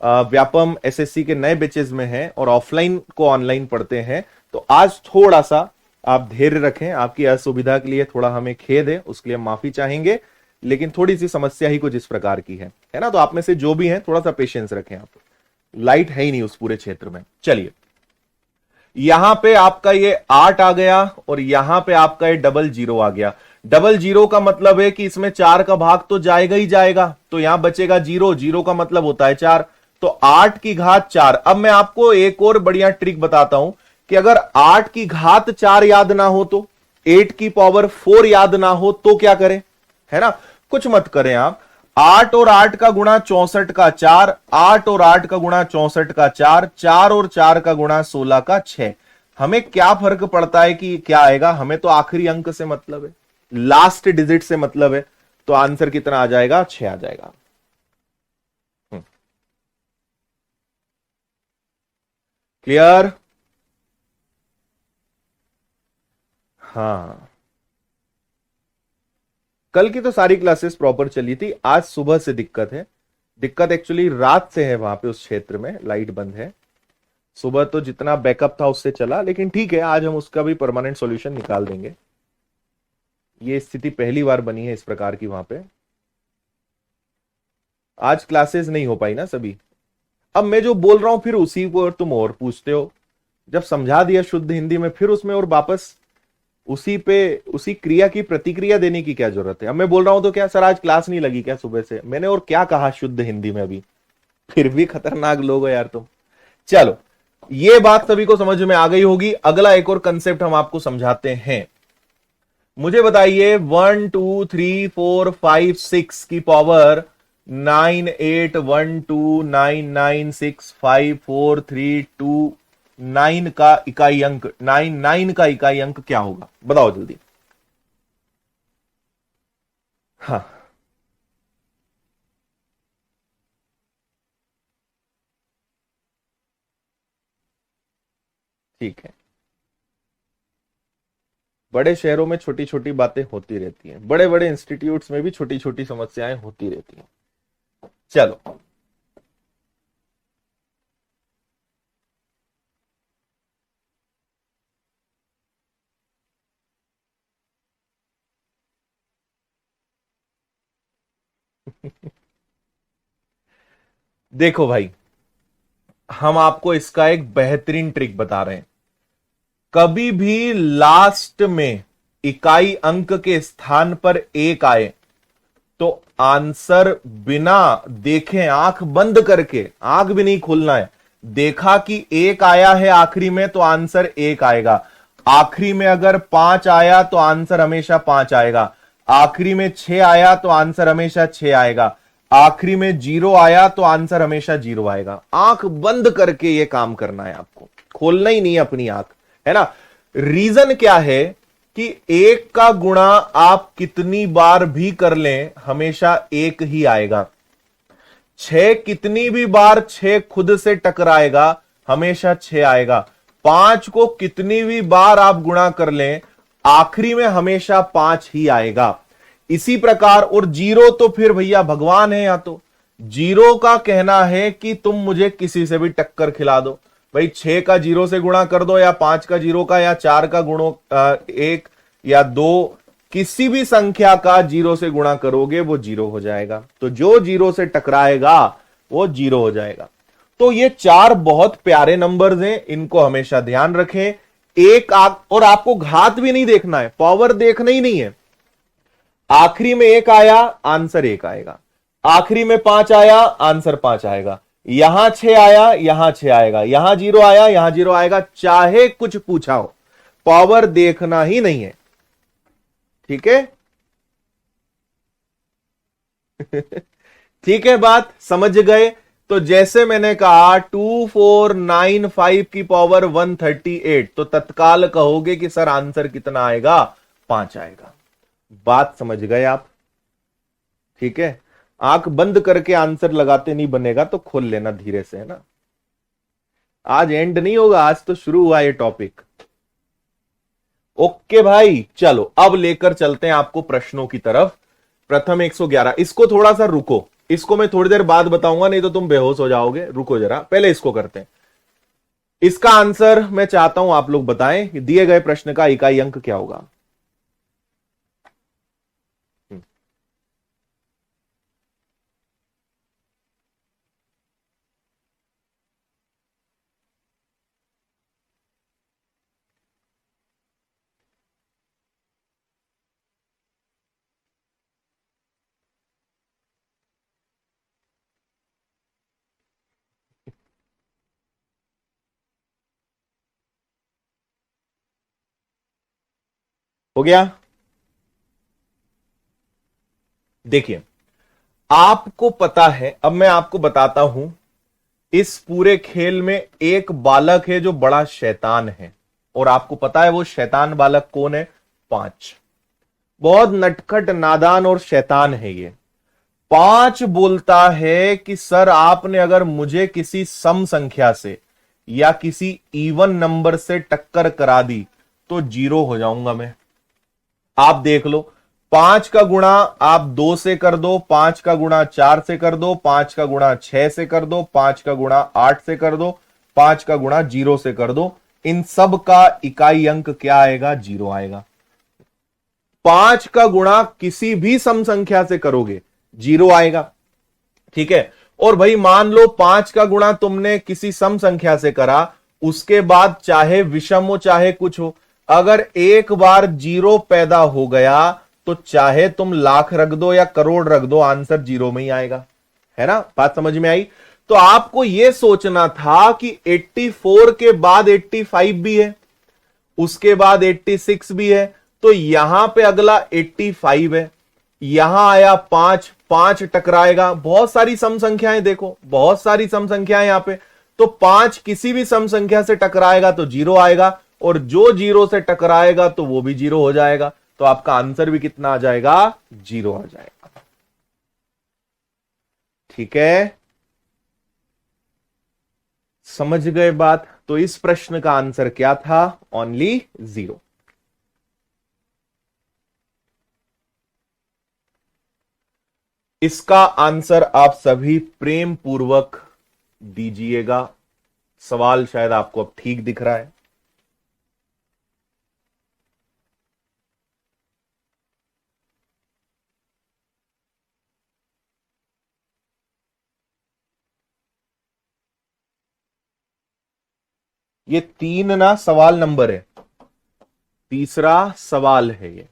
व्यापम एसएससी के नए बैचेस में हैं और ऑफलाइन को ऑनलाइन पढ़ते हैं, तो आज थोड़ा सा आप धैर्य रखें। आपकी असुविधा के लिए थोड़ा हमें खेद है, उसके लिए माफी चाहेंगे, लेकिन थोड़ी सी समस्या ही कुछ इस प्रकार की है ना। तो आप में से जो भी हैं थोड़ा सा पेशेंस रखें। आप लाइट है ही नहीं उस पूरे क्षेत्र में। चलिए, यहां पे आपका ये 8 आ गया और यहां पे आपका ये 00 आ गया। 00 का मतलब है कि इसमें 4 का भाग तो जाएगा ही जाएगा, तो यहां बचेगा 0। 0 का मतलब होता है 4, तो 8 की घात 4। अब मैं आपको एक और बढ़िया ट्रिक बताता हूं कि अगर 8 की घात 4 याद ना हो तो, 8 की पावर 4 याद ना हो तो क्या करें, है ना। कुछ मत करें आप, 8 और 8 का गुणा 64 का 4, 8 और 8 का गुणा 64 का 4, 4 और 4 का गुणा 16 का 6। हमें क्या फर्क पड़ता है कि क्या आएगा, हमें तो आखिरी अंक से मतलब है, लास्ट डिजिट से मतलब है। तो आंसर कितना आ जाएगा, 6 आ जाएगा। क्लियर? हाँ, कल की तो सारी क्लासेस प्रॉपर चली थी, आज सुबह से दिक्कत है। दिक्कत एक्चुअली रात से है, वहां पे उस क्षेत्र में लाइट बंद है। सुबह तो जितना बैकअप था उससे चला, लेकिन ठीक है, आज हम उसका भी परमानेंट सॉल्यूशन निकाल देंगे। ये स्थिति पहली बार बनी है इस प्रकार की वहां पे। आज क्लासेस नहीं हो पाई ना सभी। अब मैं जो बोल रहा हूं फिर उसी को तुम और पूछते हो। जब समझा दिया शुद्ध हिंदी में, फिर उसमें और वापस उसी पे उसी क्रिया की प्रतिक्रिया देने की क्या जरूरत है। अब मैं बोल रहा हूं तो क्या सर आज क्लास नहीं लगी क्या सुबह से, मैंने और क्या कहा शुद्ध हिंदी में अभी, फिर भी खतरनाक लोग हो यार तुम। चलो, ये बात सभी को समझ में आ गई होगी। अगला एक और कंसेप्ट हम आपको समझाते हैं। मुझे बताइए 1 2 3 4 5 6 की पावर 9 8 1 2 9 9 6 5 4 3 2 9 का इकाई अंक, 9 का इकाई अंक क्या होगा, बताओ जल्दी। हाँ, ठीक है। बड़े शहरों में छोटी छोटी बातें होती रहती हैं, बड़े बड़े इंस्टीट्यूट्स में भी छोटी छोटी समस्याएं होती रहती हैं। चलो, देखो भाई, हम आपको इसका एक बेहतरीन ट्रिक बता रहे हैं। कभी भी लास्ट में इकाई अंक के स्थान पर 1 आए तो आंसर बिना देखे, आंख बंद करके, आंख भी नहीं खोलना है, देखा कि 1 आया है आखिरी में तो आंसर 1 आएगा। आखिरी में अगर 5 आया तो आंसर हमेशा 5 आएगा। आखिरी में 6 आया तो आंसर हमेशा 6 आएगा। आखिरी में 0 आया तो आंसर हमेशा 0 आएगा। आंख बंद करके यह काम करना है आपको, खोलना ही नहीं अपनी आंख, है ना। रीजन क्या है कि 1 का गुणा आप कितनी बार भी कर लें हमेशा 1 ही आएगा। 6 कितनी भी बार 6 खुद से टकराएगा हमेशा 6 आएगा। 5 को कितनी भी बार आप गुणा कर लें आखिरी में हमेशा 5 ही आएगा। इसी प्रकार, और 0 तो फिर भैया भगवान है। या तो 0 का कहना है कि तुम मुझे किसी से भी टक्कर खिला दो भाई, 6 का 0 से गुणा कर दो, या 5 का 0 का, या 4 का गुणो 1 या 2, किसी भी संख्या का 0 से गुणा करोगे वो 0 हो जाएगा। तो जो 0 से टकराएगा वो 0 हो जाएगा। तो ये 4 बहुत प्यारे नंबर्स हैं, इनको हमेशा ध्यान रखें। और आपको घात भी नहीं देखना है, पावर देखना ही नहीं है। आखिरी में 1 आया, आंसर 1 आएगा। आखिरी में 5 आया, आंसर 5 आएगा। यहां 6 आया, यहां 6 आएगा। यहां 0 आया, यहां 0 आएगा। चाहे कुछ पूछा हो, पावर देखना ही नहीं है, ठीक है। ठीक है, बात समझ गए। तो जैसे मैंने कहा 2495 की पावर 138, तो तत्काल कहोगे कि सर आंसर कितना आएगा, 5 आएगा। बात समझ गए आप, ठीक है। आंख बंद करके आंसर लगाते नहीं बनेगा, तो खोल लेना धीरे से, है ना। आज एंड नहीं होगा, आज तो शुरू हुआ ये टॉपिक। ओके भाई, चलो अब लेकर चलते हैं आपको प्रश्नों की तरफ। प्रथम 111, इसको थोड़ा सा रुको, इसको मैं थोड़ी देर बाद बताऊंगा, नहीं तो तुम बेहोश हो जाओगे। रुको जरा, पहले इसको करते हैं। इसका आंसर मैं चाहता हूं आप लोग बताएं, दिए गए प्रश्न का इकाई अंक क्या होगा। हो गया। देखिए, आपको पता है, अब मैं आपको बताता हूं, इस पूरे खेल में एक बालक है जो बड़ा शैतान है, और आपको पता है वो शैतान बालक कौन है, 5। बहुत नटखट, नादान और शैतान है ये। 5 बोलता है कि सर आपने अगर मुझे किसी सम संख्या से या किसी इवन नंबर से टक्कर करा दी तो 0 हो जाऊंगा मैं। आप देख लो, 5 का गुणा आप 2 से कर दो, 5 का गुणा 4 से कर दो, 5 का गुणा 6 से कर दो, 5 का गुणा 8 से कर दो, 5 का गुणा 0 से कर दो, इन सब का इकाई अंक क्या आएगा, 0 आएगा। 5 का गुणा किसी भी सम संख्या से करोगे 0 आएगा, ठीक है। और भाई मान लो 5 का गुणा तुमने किसी सम संख्या से करा, उसके बाद चाहे विषम हो चाहे कुछ हो, अगर एक बार 0 पैदा हो गया तो चाहे तुम लाख रख दो या करोड़ रख दो, आंसर 0 में ही आएगा, है ना। बात समझ में आई। तो आपको यह सोचना था कि 84 के बाद 85 भी है, उसके बाद 86 भी है, तो यहां पे अगला 85 है, यहां आया 5, 5 टकराएगा। बहुत सारी सम संख्याएं, देखो बहुत सारी सम संख्याएं यहां पे, तो 5 किसी भी सम संख्या से टकराएगा तो 0 आएगा, और जो 0 से टकराएगा तो वो भी 0 हो जाएगा, तो आपका आंसर भी कितना आ जाएगा, 0 आ जाएगा, ठीक है। समझ गए बात। तो इस प्रश्न का आंसर क्या था, ओनली 0। इसका आंसर आप सभी प्रेम पूर्वक दीजिएगा। सवाल शायद आपको अब ठीक दिख रहा है। ये 3 ना सवाल नंबर है, तीसरा सवाल है ये।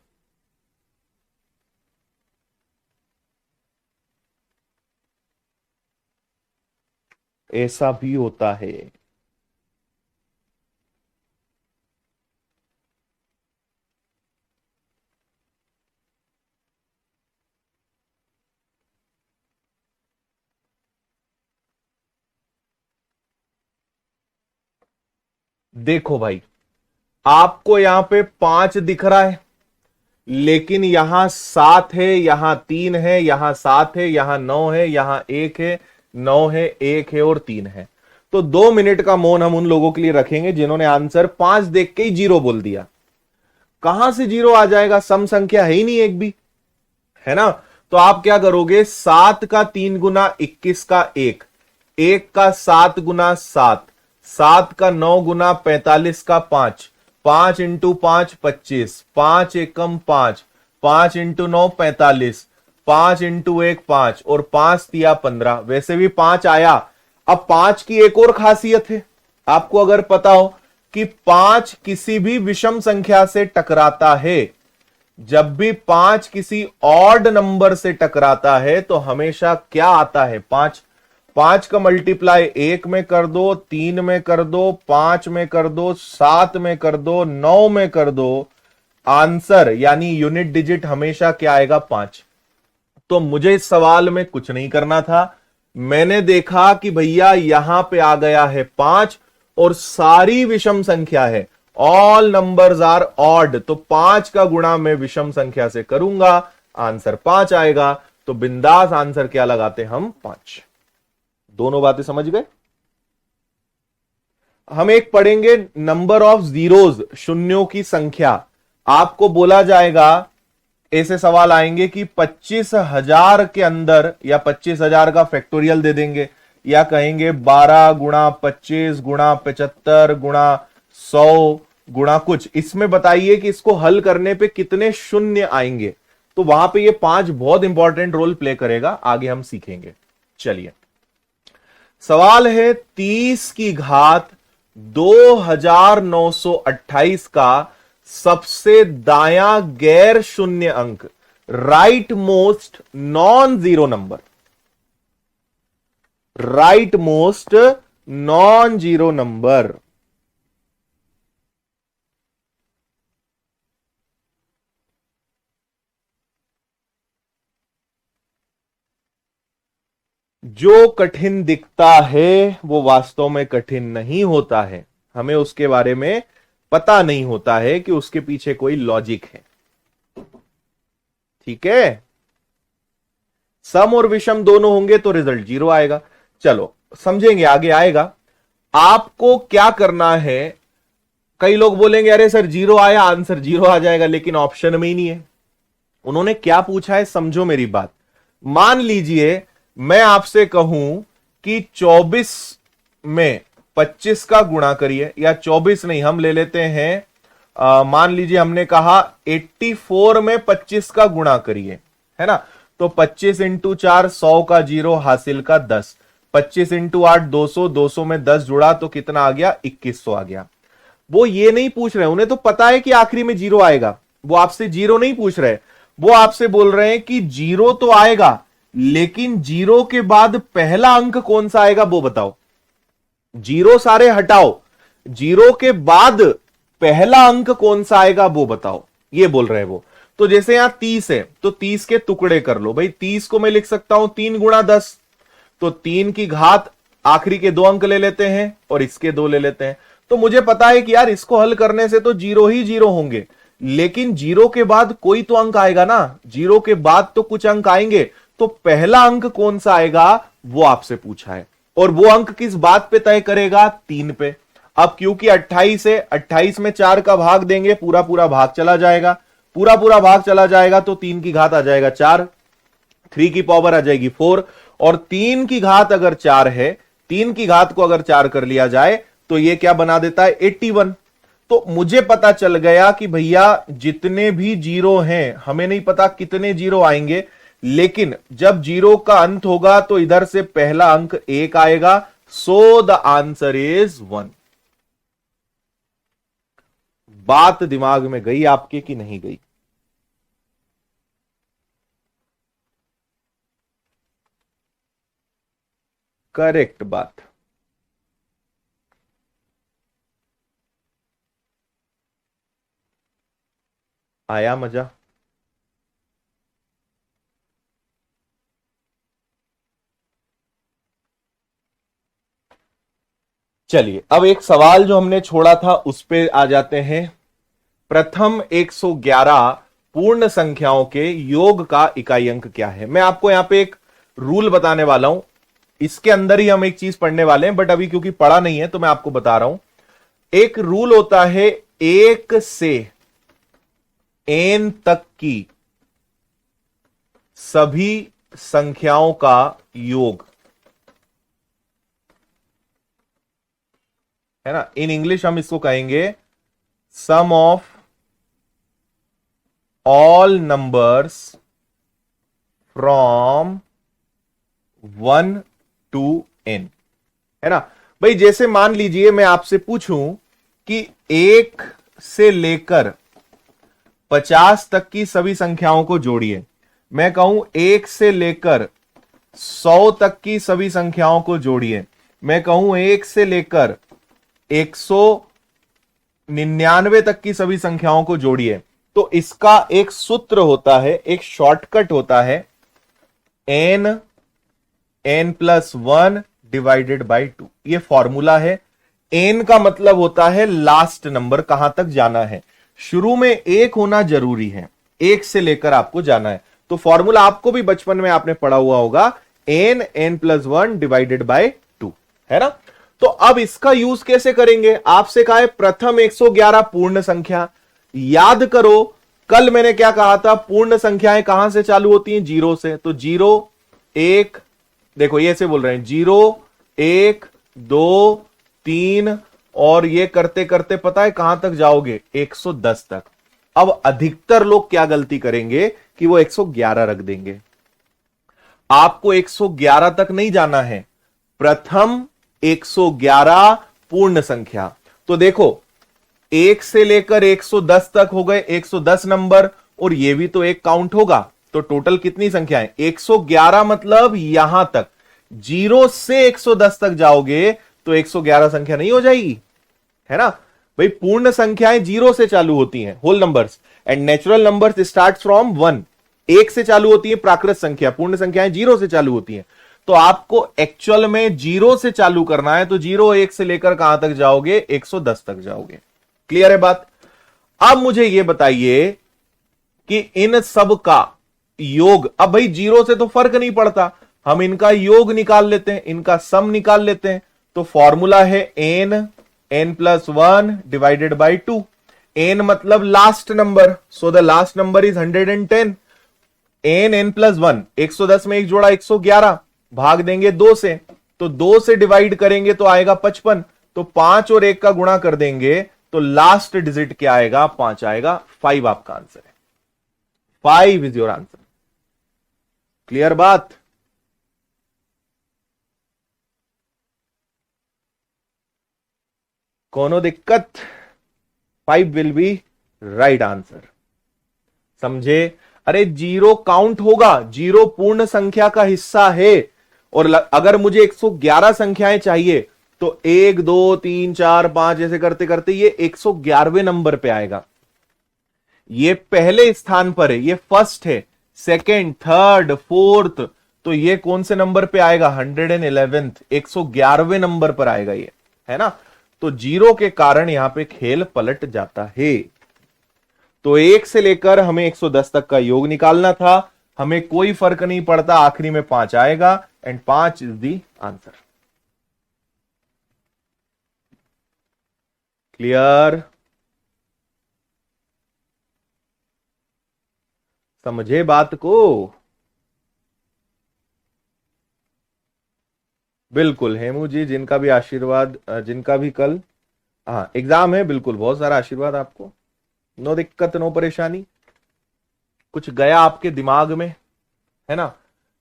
ऐसा भी होता है। देखो भाई, आपको यहां पे 5 दिख रहा है, लेकिन यहां 7 है, यहां 3 है, यहां 7 है, यहां 9 है, यहां 1 है, 9 है, 1 है और 3 है। तो 2 मिनट का मौन हम उन लोगों के लिए रखेंगे जिन्होंने आंसर 5 देख के ही 0 बोल दिया। कहां से 0 आ जाएगा, सम संख्या है ही नहीं एक भी, है ना। तो आप क्या करोगे, 7 का 3 गुना 21 का 1, 1 का 7 गुना 7, 7 का 9 गुना 45 का 5, 5 इंटू 5 25, 5 एकम 5, 5 इंटू 9 45, 5 इंटू 1 5, और 5 दिया 15। वैसे भी 5 आया। अब 5 की एक और खासियत है, आपको अगर पता हो कि 5 किसी भी विषम संख्या से टकराता है। जब भी 5 किसी ऑड नंबर से टकराता है तो हमेशा क्या आता है, 5 5 का मल्टीप्लाई 1 में कर दो, 3 में कर दो, 5 में कर दो, 7 में कर दो, 9 में कर दो, आंसर यानी यूनिट डिजिट हमेशा क्या आएगा? 5। तो मुझे इस सवाल में कुछ नहीं करना था। मैंने देखा कि भैया यहां पे आ गया है 5 और सारी विषम संख्या है, ऑल नंबर्स आर ऑड, तो 5 का गुणा मैं विषम संख्या से करूंगा, आंसर 5 आएगा। तो बिंदास आंसर क्या लगाते हम? 5। दोनों बातें समझ गए? हम एक पढ़ेंगे नंबर ऑफ जीरोज, शून्यों की संख्या। आपको बोला जाएगा, ऐसे सवाल आएंगे कि 25,000 के अंदर, या 25,000 का फैक्टोरियल दे देंगे, या कहेंगे 12 गुणा 25 गुणा 75 गुणा 100 गुणा कुछ, इसमें बताइए कि इसको हल करने पे कितने शून्य आएंगे। तो वहां पे ये 5 बहुत इंपॉर्टेंट रोल प्ले करेगा, आगे हम सीखेंगे। चलिए, सवाल है 30 की घात 2928 का सबसे दायां गैर शून्य अंक, right most non zero number, right most non zero number. जो कठिन दिखता है वो वास्तव में कठिन नहीं होता है, हमें उसके बारे में पता नहीं होता है कि उसके पीछे कोई लॉजिक है। ठीक है, सम और विषम दोनों होंगे तो रिजल्ट 0 आएगा। चलो समझेंगे, आगे आएगा। आपको क्या करना है, कई लोग बोलेंगे अरे सर 0 आया, आंसर 0 आ जाएगा, लेकिन ऑप्शन में ही नहीं है। उन्होंने क्या पूछा है, समझो मेरी बात। मान लीजिए मैं आपसे कहूं कि 24 में 25 का गुणा करिए, या 24 नहीं, हम ले लेते हैं, मान लीजिए हमने कहा 84 में 25 का गुणा करिए, है ना। तो 25 इंटू 4 100 का 0, हासिल का 10, 25 इंटू 8 200, 200 में 10 जुड़ा तो कितना आ गया? 2100 आ गया। वो ये नहीं पूछ रहे, उन्हें तो पता है कि आखिरी में 0 आएगा, वो आपसे 0 नहीं पूछ रहे, वो आपसे बोल रहे हैं कि 0 तो आएगा, लेकिन 0 के बाद पहला अंक कौन सा आएगा वो बताओ। 0 सारे हटाओ, 0 के बाद पहला अंक कौन सा आएगा वो बताओ, ये बोल रहे हैं वो। तो जैसे यहां 30 है तो 30 के टुकड़े कर लो भाई। 30 को मैं लिख सकता हूं 3 गुणा 10, तो 3 की घात आखिरी के 2 अंक ले लेते हैं और इसके 2 ले लेते हैं। तो मुझे पता है कि यार इसको हल करने से तो 0 ही 0 होंगे, लेकिन 0 के बाद कोई तो अंक आएगा ना, 0 के बाद तो कुछ अंक आएंगे, तो पहला अंक कौन सा आएगा वो आपसे पूछा है। और वो अंक किस बात पे तय करेगा? 3 पे। अब क्योंकि 28 है, 28 में 4 का भाग देंगे, पूरा पूरा भाग चला जाएगा, पूरा पूरा भाग चला जाएगा तो 3 की घात आ जाएगा 4, 3 की पावर आ जाएगी 4, और 3 की घात अगर 4 है, 3 की घात को अगर 4 कर लिया जाए तो ये क्या बना देता है? 81। तो मुझे पता चल गया कि भैया जितने भी 0 हैं, हमें नहीं पता कितने 0 आएंगे, लेकिन जब 0 का अंत होगा तो इधर से पहला अंक 1 आएगा, सो द आंसर इज 1। बात दिमाग में गई आपके कि नहीं गई? करेक्ट बात। आया मजा? चलिए, अब एक सवाल जो हमने छोड़ा था उस पे आ जाते हैं। प्रथम 111 पूर्ण संख्याओं के योग का इकाई अंक क्या है? मैं आपको यहां पे एक रूल बताने वाला हूं, इसके अंदर ही हम एक चीज पढ़ने वाले हैं, बट अभी क्योंकि पढ़ा नहीं है तो मैं आपको बता रहा हूं। एक रूल होता है 1 से n तक की सभी संख्याओं का योग, है ना। इन इंग्लिश हम इसको कहेंगे sum of all numbers from 1 to n, है ना भाई। जैसे मान लीजिए मैं आपसे पूछूं कि 1 से लेकर 50 तक की सभी संख्याओं को जोड़िए। मैं कहूं 1 से लेकर 100 तक की सभी संख्याओं को जोड़िए। मैं कहूं 1 से लेकर 199 तक की सभी संख्याओं को जोड़िए, तो इसका एक सूत्र होता है, एक शॉर्टकट होता है, n+1 डिवाइडेड बाई 2। ये फॉर्मूला है। n का मतलब होता है लास्ट नंबर, कहां तक जाना है। शुरू में 1 होना जरूरी है, 1 से लेकर आपको जाना है। तो फॉर्मूला आपको भी बचपन में आपने पढ़ा हुआ होगा, n+1 डिवाइडेड बाई 2, है ना। तो अब इसका यूज कैसे करेंगे, आपसे कहा है प्रथम 111 पूर्ण संख्या। याद करो कल मैंने क्या कहा था, पूर्ण संख्याएं कहां से चालू होती हैं, 0 से। तो 0 1, देखो ये से बोल रहे हैं 0 1 2 3, और ये करते करते पता है कहां तक जाओगे, 110 तक। अब अधिकतर लोग क्या गलती करेंगे कि वो 111 रख देंगे। आपको 111 तक नहीं जाना है, प्रथम 111 पूर्ण संख्या। तो देखो 1 से लेकर 110 तक हो गए 110 नंबर, और ये भी तो एक काउंट होगा। तो टोटल कितनी संख्याएं, 111, मतलब यहां तक 0 से 110 तक जाओगे तो 111 संख्या नहीं हो जाएगी, है ना भाई। पूर्ण संख्याएं 0 से चालू होती हैं, whole numbers, and natural numbers start from 1। 1 से चालू होती है प्राकृत संख्या, पूर्ण संख्याएं 0 से चालू होती हैं। तो आपको एक्चुअल में 0 से चालू करना है, तो 0 1 से लेकर कहां तक जाओगे, 110 तक जाओगे। क्लियर है बात। अब मुझे यह बताइए कि इन सब का योग, अब भाई 0 से तो फर्क नहीं पड़ता, हम इनका योग निकाल लेते हैं, इनका सम निकाल लेते हैं। तो फॉर्मूला है n+1 डिवाइडेड बाई 2। n मतलब last number, so the last number is 110। n+1, 110 में एक जोड़ा 111, भाग देंगे 2 से, तो 2 से डिवाइड करेंगे तो आएगा 55। तो 5 और 1 का गुणा कर देंगे तो लास्ट डिजिट क्या आएगा, 5 आएगा। 5 आपका आंसर है, 5 इज योर आंसर। क्लियर बात। कोनो दिक्कत, 5 विल बी राइट आंसर। समझे। अरे 0 काउंट होगा, 0 पूर्ण संख्या का हिस्सा है, और अगर मुझे 111 संख्याएं चाहिए तो 1 2 3 4 5 ऐसे करते करते ये 111वें नंबर पे आएगा। ये पहले स्थान पर है, ये फर्स्ट है, सेकेंड, थर्ड, फोर्थ, तो ये कौन से नंबर पे आएगा, 111th, 111वें नंबर पर आएगा ये, है ना। तो 0 के कारण यहां पे खेल पलट जाता है। तो 1 से लेकर हमें 110 तक का योग निकालना था, हमें कोई फर्क नहीं पड़ता, आखिरी में 5 आएगा, and 5 is the answer. Clear. समझे बात को। बिल्कुल हेमू जी, जिनका भी आशीर्वाद, जिनका भी कल एग्जाम है, बिल्कुल बहुत सारा आशीर्वाद आपको, नो दिक्कत नो परेशानी। कुछ गया आपके दिमाग में, है ना।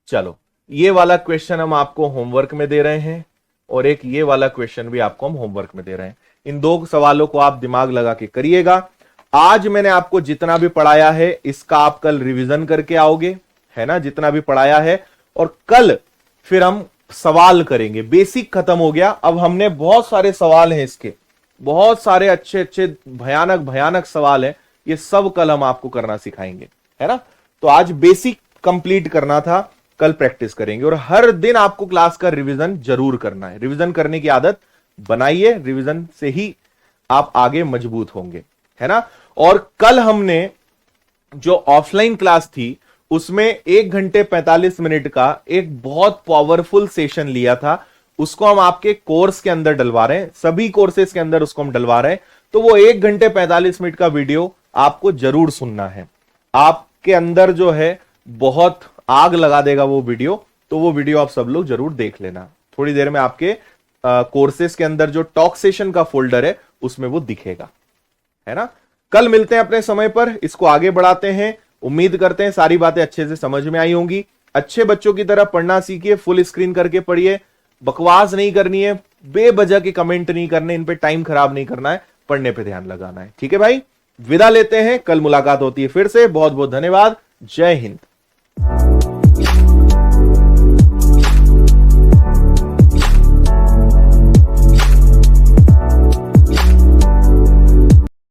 चलो ये वाला क्वेश्चन हम आपको होमवर्क में दे रहे हैं, और एक ये वाला क्वेश्चन भी आपको हम होमवर्क में दे रहे हैं। इन 2 सवालों को आप दिमाग लगा के करिएगा। आज मैंने आपको जितना भी पढ़ाया है इसका आप कल रिवीजन करके आओगे, है ना, जितना भी पढ़ाया है। और कल फिर हम सवाल करेंगे। बेसिक खत्म हो गया, अब हमने बहुत सारे सवाल हैं इसके, बहुत सारे अच्छे अच्छे भयानक भयानक सवाल हैं, ये सब कल हम आपको करना सिखाएंगे, है ना। तो आज बेसिक कंप्लीट करना था, कल प्रैक्टिस करेंगे। और हर दिन आपको क्लास का रिवीजन जरूर करना है। रिवीजन करने की आदत बनाइए, रिवीजन से ही आप आगे मजबूत होंगे, है ना। और कल हमने जो ऑफलाइन क्लास थी उसमें 1 घंटे 45 मिनट का एक बहुत पावरफुल सेशन लिया था, उसको हम आपके कोर्स के अंदर डलवा रहे हैं, सभी कोर्सेज के अंदर उसको हम डलवा रहे हैं। तो वो 1 घंटे 45 मिनट का वीडियो आपको जरूर सुनना है, आपके अंदर जो है बहुत आग लगा देगा वो वीडियो। तो वो वीडियो आप सब लोग जरूर देख लेना। थोड़ी देर में आपके कोर्सेज के अंदर जो टॉक सेशन का फोल्डर है उसमें वो दिखेगा, है ना। कल मिलते हैं अपने समय पर, इसको आगे बढ़ाते हैं। उम्मीद करते हैं सारी बातें अच्छे से समझ में आई होंगी। अच्छे बच्चों की तरह पढ़ना सीखिए, फुल स्क्रीन करके पढ़िए, बकवास नहीं करनी है, बेवजह के कमेंट नहीं करने, इन पे टाइम खराब नहीं करना है, पढ़ने पे ध्यान लगाना है। ठीक है भाई, विदा लेते हैं, कल मुलाकात होती है फिर से। बहुत बहुत धन्यवाद। जय हिंद।